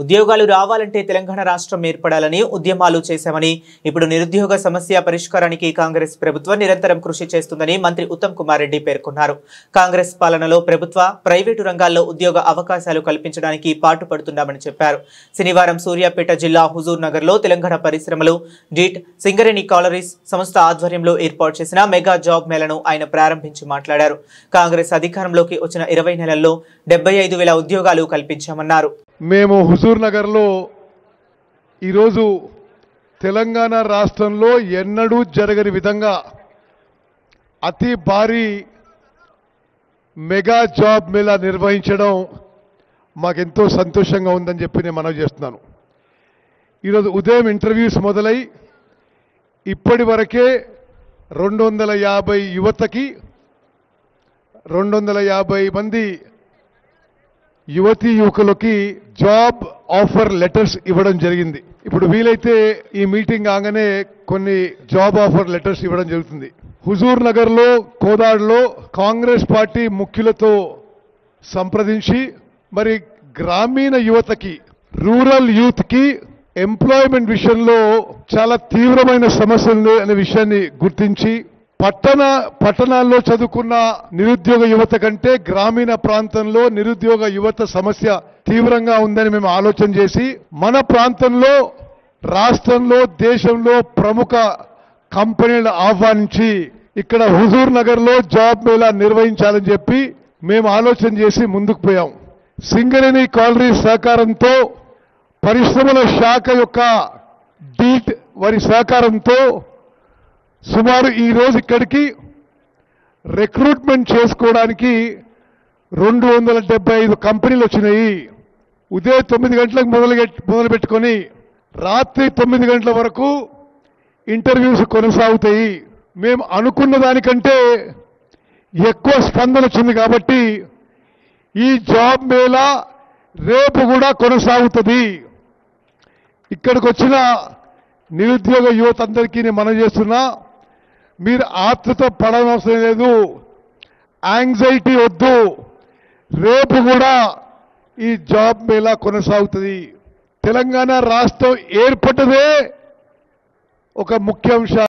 ఉద్యోగాలు రావాలంటే తెలంగాణ రాష్ట్రం ఏర్పడాలని ఉద్యమాలు చేశామని ఇప్పుడు నిరుద్యోగ సమస్య పరిష్కారానికి కాంగ్రెస్ ప్రభుత్వం నిరంతరం కృషి చేస్తుందని మంత్రి ఉత్తమ్ కుమార్ రెడ్డి పేర్కొన్నారు. కాంగ్రెస్ పాలనలో ప్రభుత్వ, ప్రైవేటు రంగాల్లో ఉద్యోగ అవకాశాలు కల్పించడానికి పాటుపడుతున్నామని చెప్పారు. శనివారం సూర్యాపేట జిల్లా హుజూర్ నగర్లో తెలంగాణ పరిశ్రమలు డీట్ సింగరేణి కాలరీస్ సంస్థ ఆధ్వర్యంలో ఏర్పాటు చేసిన మెగా జాబ్ మేళను ఆయన ప్రారంభించి మాట్లాడారు. కాంగ్రెస్ అధికారంలోకి వచ్చిన 20 నెలల్లో 75,000 ఉద్యోగాలు కల్పించామన్నారు. మేము హుజూర్ నగర్లో ఈరోజు తెలంగాణ రాష్ట్రంలో ఎన్నడూ జరగని విధంగా అతి భారీ మెగా జాబ్ మేళా నిర్వహించడం మాకెంతో సంతోషంగా ఉందని చెప్పి నేను మనవి చేస్తున్నాను. ఈరోజు ఉదయం ఇంటర్వ్యూస్ మొదలై ఇప్పటి వరకే 250 యువతకి 250 మంది యువతీ యువకులకి జాబ్ ఆఫర్ లెటర్స్ ఇవ్వడం జరిగింది. ఇప్పుడు వీలైతే ఈ మీటింగ్ కాగానే కొన్ని జాబ్ ఆఫర్ లెటర్స్ ఇవ్వడం జరుగుతుంది. హుజూర్ నగర్లో, కోదాడలో కాంగ్రెస్ పార్టీ ముఖ్యులతో సంప్రదించి మరి గ్రామీణ యువతకి, రూరల్ యూత్కి ఎంప్లాయ్మెంట్ విషయంలో చాలా తీవ్రమైన సమస్యలు అనే విషయాన్ని గుర్తించి పట్టణాల్లో చదువుకున్న నిరుద్యోగ యువత కంటే గ్రామీణ ప్రాంతంలో నిరుద్యోగ యువత సమస్య తీవ్రంగా ఉందని మేము ఆలోచన చేసి మన ప్రాంతంలో, రాష్ట్రంలో, దేశంలో ప్రముఖ కంపెనీలను ఆహ్వానించి ఇక్కడ హుజూర్ నగర్లో జాబ్ మేళా నిర్వహించాలని చెప్పి మేము ఆలోచన చేసి ముందుకు పోయాం. సింగరేణి కాలనీ సహకారంతో, పరిశ్రమల శాఖ యొక్క డీట్ వారి సహకారంతో సుమారు ఈ రోజు ఇక్కడికి రిక్రూట్మెంట్ చేసుకోవడానికి 275 కంపెనీలు వచ్చినాయి. ఉదయం 9 గంటలకు మొదలు పెట్టుకొని రాత్రి 9 గంటల వరకు ఇంటర్వ్యూస్ కొనసాగుతాయి. మేము అనుకున్న దానికంటే ఎక్కువ స్పందన వచ్చింది కాబట్టి ఈ జాబ్ మేళా రేపు కూడా కొనసాగుతుంది. ఇక్కడికి వచ్చిన నిరుద్యోగ యువత అందరికీ నేను మనవి చేస్తున్నా, మీరు ఆతృత పడనవసరం లేదు, యాంగ్జైటీ వద్దు. రేపు కూడా ఈ జాబ్ మేళా కొనసాగుతుంది. తెలంగాణ రాష్ట్రం ఏర్పడదే ఒక ముఖ్య అంశం.